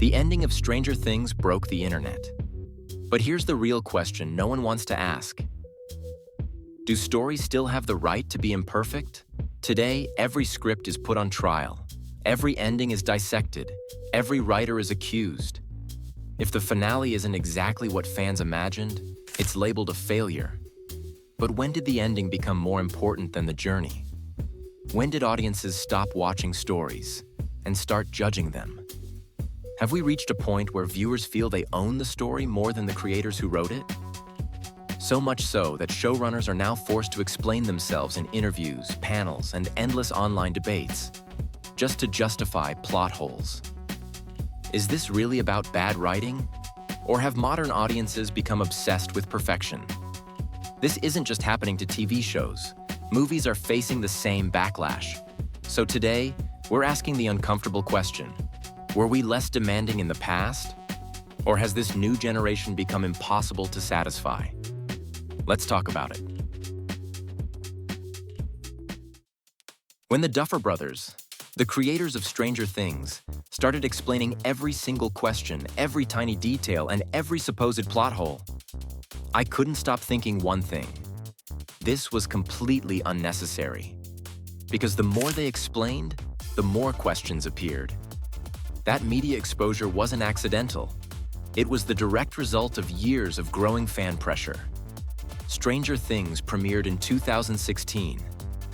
The ending of Stranger Things broke the internet. But here's the real question no one wants to ask. Do stories still have the right to be imperfect? Today, every script is put on trial. Every ending is dissected. Every writer is accused. If the finale isn't exactly what fans imagined, it's labeled a failure. But when did the ending become more important than the journey? When did audiences stop watching stories and start judging them? Have we reached a point where viewers feel they own the story more than the creators who wrote it? So much so that showrunners are now forced to explain themselves in interviews, panels, and endless online debates, just to justify plot holes. Is this really about bad writing? Or have modern audiences become obsessed with perfection? This isn't just happening to TV shows. Movies are facing the same backlash. So today, we're asking the uncomfortable question. Were we less demanding in the past? Or has this new generation become impossible to satisfy? Let's talk about it. When the Duffer Brothers, the creators of Stranger Things, started explaining every single question, every tiny detail, and every supposed plot hole, I couldn't stop thinking one thing. This was completely unnecessary. Because the more they explained, the more questions appeared. That media exposure wasn't accidental. It was the direct result of years of growing fan pressure. Stranger Things premiered in 2016.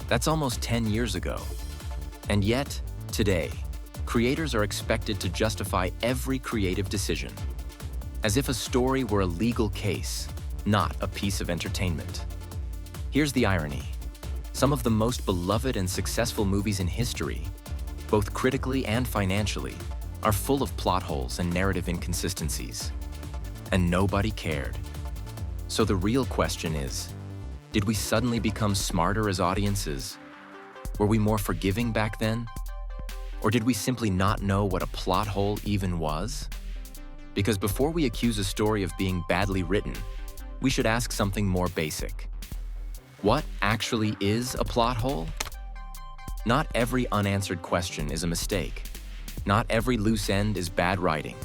That's almost 10 years ago. And yet, today, creators are expected to justify every creative decision, as if a story were a legal case, not a piece of entertainment. Here's the irony. Some of the most beloved and successful movies in history, both critically and financially, are full of plot holes and narrative inconsistencies. And nobody cared. So the real question is, did we suddenly become smarter as audiences? Were we more forgiving back then? Or did we simply not know what a plot hole even was? Because before we accuse a story of being badly written, we should ask something more basic. What actually is a plot hole? Not every unanswered question is a mistake. Not every loose end is bad writing.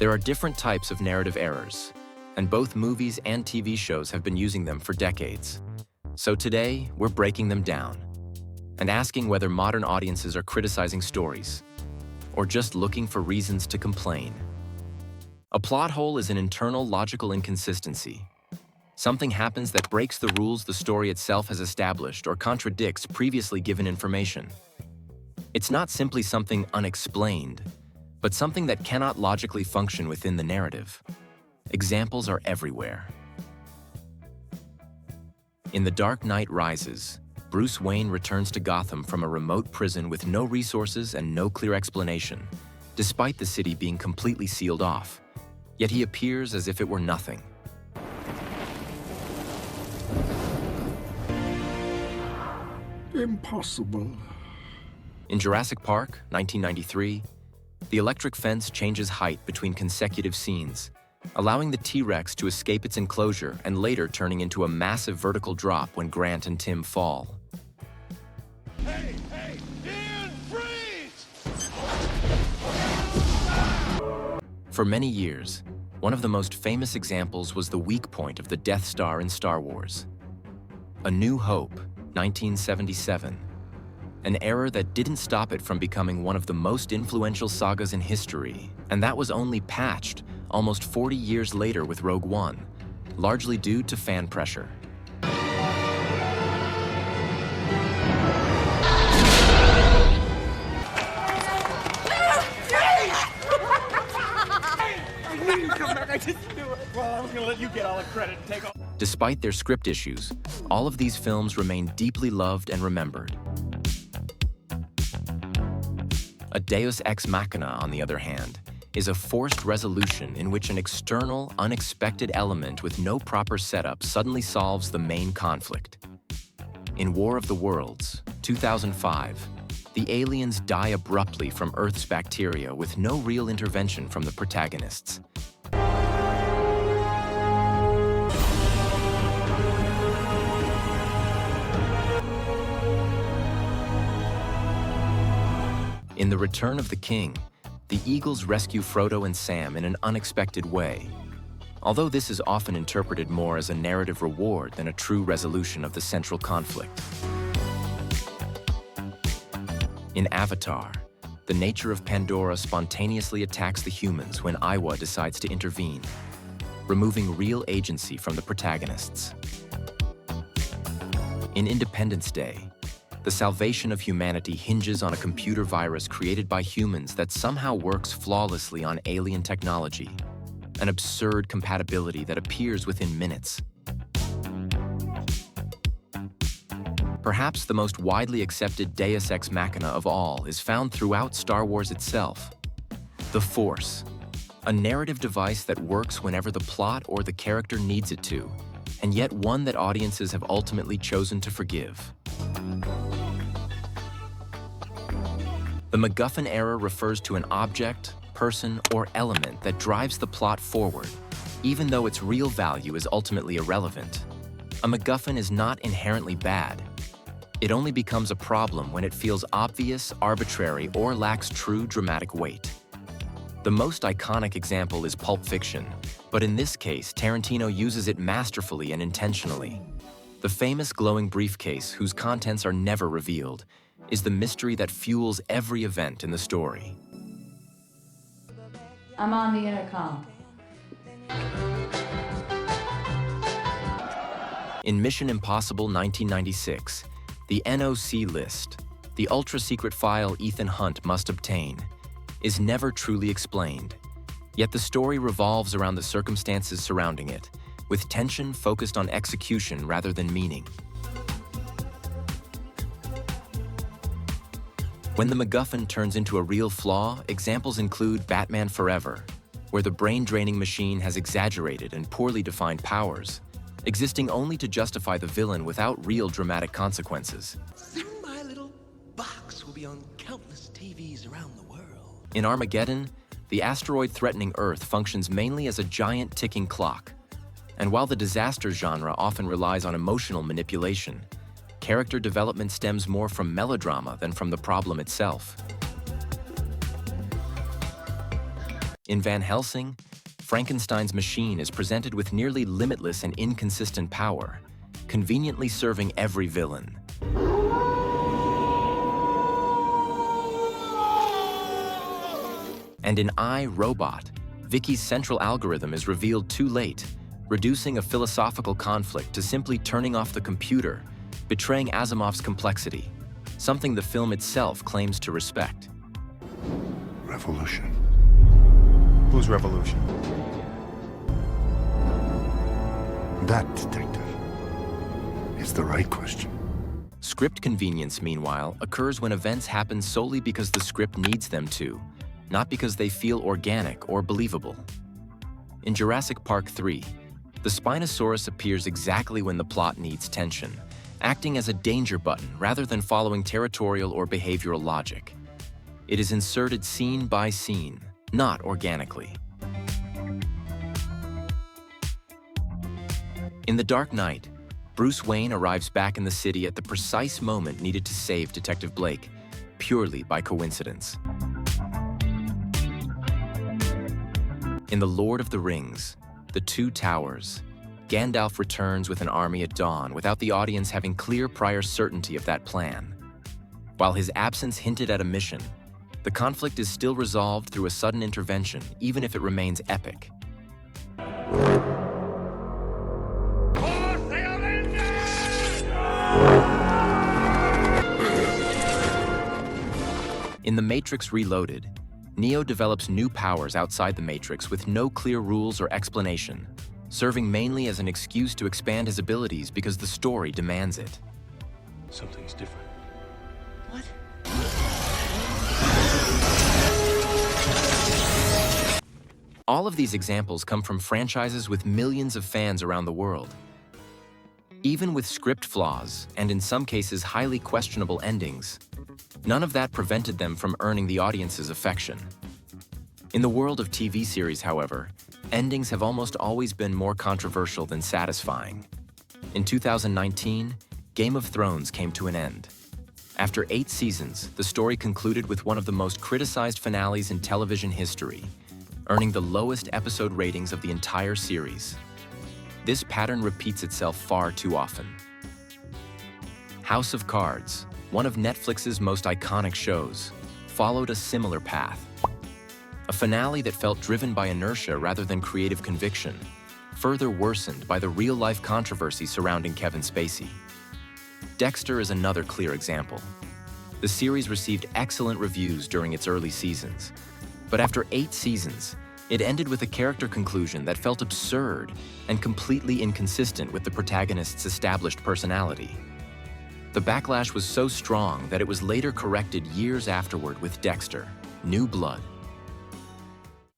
There are different types of narrative errors, and both movies and TV shows have been using them for decades. So today, we're breaking them down and asking whether modern audiences are criticizing stories or just looking for reasons to complain. A plot hole is an internal logical inconsistency. Something happens that breaks the rules the story itself has established or contradicts previously given information. It's not simply something unexplained, but something that cannot logically function within the narrative. Examples are everywhere. In The Dark Knight Rises, Bruce Wayne returns to Gotham from a remote prison with no resources and no clear explanation, despite the city being completely sealed off. Yet he appears as if it were nothing. Impossible. In Jurassic Park, 1993, the electric fence changes height between consecutive scenes, allowing the T-Rex to escape its enclosure and later turning into a massive vertical drop when Grant and Tim fall. Hey, Ian, freeze! For many years, one of the most famous examples was the weak point of the Death Star in Star Wars. A New Hope, 1977. An error that didn't stop it from becoming one of the most influential sagas in history, and that was only patched almost 40 years later with Rogue One, largely due to fan pressure. Despite their script issues, all of these films remain deeply loved and remembered. A Deus ex machina, on the other hand, is a forced resolution in which an external, unexpected element with no proper setup suddenly solves the main conflict. In War of the Worlds, 2005, the aliens die abruptly from Earth's bacteria with no real intervention from the protagonists. In The Return of the King, the Eagles rescue Frodo and Sam in an unexpected way, although this is often interpreted more as a narrative reward than a true resolution of the central conflict. In Avatar, the nature of Pandora spontaneously attacks the humans when Iwa decides to intervene, removing real agency from the protagonists. In Independence Day, the salvation of humanity hinges on a computer virus created by humans that somehow works flawlessly on alien technology, an absurd compatibility that appears within minutes. Perhaps the most widely accepted Deus ex machina of all is found throughout Star Wars itself: the Force, a narrative device that works whenever the plot or the character needs it to, and yet one that audiences have ultimately chosen to forgive. The MacGuffin era refers to an object, person, or element that drives the plot forward, even though its real value is ultimately irrelevant. A MacGuffin is not inherently bad. It only becomes a problem when it feels obvious, arbitrary, or lacks true dramatic weight. The most iconic example is Pulp Fiction, but in this case, Tarantino uses it masterfully and intentionally. The famous glowing briefcase, whose contents are never revealed, is the mystery that fuels every event in the story. I'm on the intercom. In Mission Impossible 1996, the NOC list, the ultra-secret file Ethan Hunt must obtain, is never truly explained. Yet the story revolves around the circumstances surrounding it, with tension focused on execution rather than meaning. When the MacGuffin turns into a real flaw, examples include Batman Forever, where the brain-draining machine has exaggerated and poorly defined powers, existing only to justify the villain without real dramatic consequences. Soon my little box will be on countless TVs around the world. In Armageddon, the asteroid threatening Earth functions mainly as a giant ticking clock. And while the disaster genre often relies on emotional manipulation, character development stems more from melodrama than from the problem itself. In Van Helsing, Frankenstein's machine is presented with nearly limitless and inconsistent power, conveniently serving every villain. And in I, Robot, Vicky's central algorithm is revealed too late, reducing a philosophical conflict to simply turning off the computer, betraying Asimov's complexity, something the film itself claims to respect. Revolution. Whose revolution? That, detective, is the right question. Script convenience, meanwhile, occurs when events happen solely because the script needs them to, not because they feel organic or believable. In Jurassic Park 3, the Spinosaurus appears exactly when the plot needs tension, acting as a danger button rather than following territorial or behavioral logic. It is inserted scene by scene, not organically. In The Dark Knight, Bruce Wayne arrives back in the city at the precise moment needed to save Detective Blake, purely by coincidence. In The Lord of the Rings, The Two Towers, Gandalf returns with an army at dawn without the audience having clear prior certainty of that plan. While his absence hinted at a mission, the conflict is still resolved through a sudden intervention, even if it remains epic. In The Matrix Reloaded, Neo develops new powers outside the Matrix with no clear rules or explanation, serving mainly as an excuse to expand his abilities because the story demands it. Something's different. What? All of these examples come from franchises with millions of fans around the world. Even with script flaws, and in some cases highly questionable endings, none of that prevented them from earning the audience's affection. In the world of TV series, however, endings have almost always been more controversial than satisfying. In 2019, Game of Thrones came to an end. After 8 seasons, the story concluded with one of the most criticized finales in television history, earning the lowest episode ratings of the entire series. This pattern repeats itself far too often. House of Cards, one of Netflix's most iconic shows, followed a similar path. A finale that felt driven by inertia rather than creative conviction, further worsened by the real-life controversy surrounding Kevin Spacey. Dexter is another clear example. The series received excellent reviews during its early seasons, but after 8 seasons, it ended with a character conclusion that felt absurd and completely inconsistent with the protagonist's established personality. The backlash was so strong that it was later corrected years afterward with Dexter: New Blood.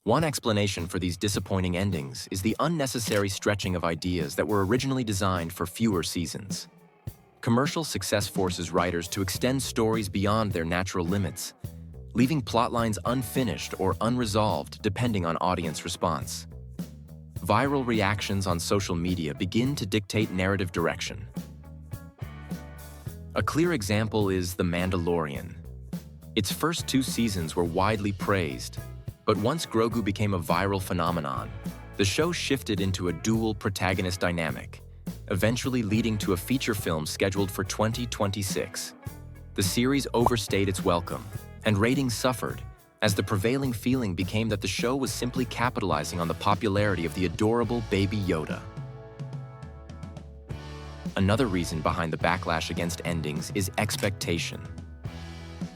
One explanation for these disappointing endings is the unnecessary stretching of ideas that were originally designed for fewer seasons. Commercial success forces writers to extend stories beyond their natural limits, leaving plotlines unfinished or unresolved depending on audience response. Viral reactions on social media begin to dictate narrative direction. A clear example is The Mandalorian. Its first 2 seasons were widely praised, but once Grogu became a viral phenomenon, the show shifted into a dual protagonist dynamic, eventually leading to a feature film scheduled for 2026. The series overstayed its welcome, and ratings suffered, as the prevailing feeling became that the show was simply capitalizing on the popularity of the adorable Baby Yoda. Another reason behind the backlash against endings is expectation.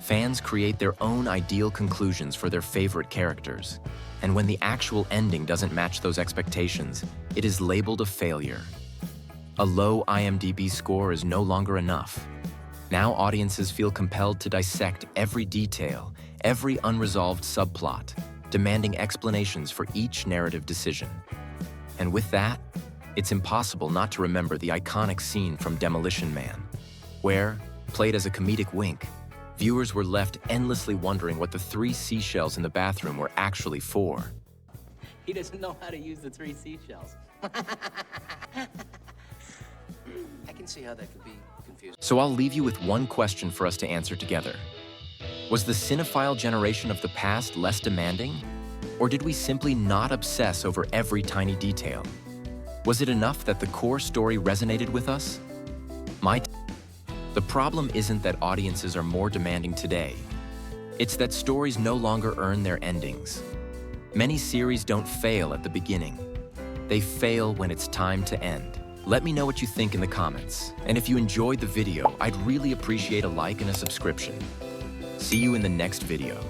Fans create their own ideal conclusions for their favorite characters, and when the actual ending doesn't match those expectations, it is labeled a failure. A low IMDb score is no longer enough. Now audiences feel compelled to dissect every detail, every unresolved subplot, demanding explanations for each narrative decision. And with that, it's impossible not to remember the iconic scene from Demolition Man, where, played as a comedic wink, viewers were left endlessly wondering what the 3 seashells in the bathroom were actually for. He doesn't know how to use the 3 seashells. I can see how that could be confusing. So I'll leave you with one question for us to answer together. Was the cinephile generation of the past less demanding? Or did we simply not obsess over every tiny detail? Was it enough that the core story resonated with us? The problem isn't that audiences are more demanding today. It's that stories no longer earn their endings. Many series don't fail at the beginning. They fail when it's time to end. Let me know what you think in the comments. And if you enjoyed the video, I'd really appreciate a like and a subscription. See you in the next video.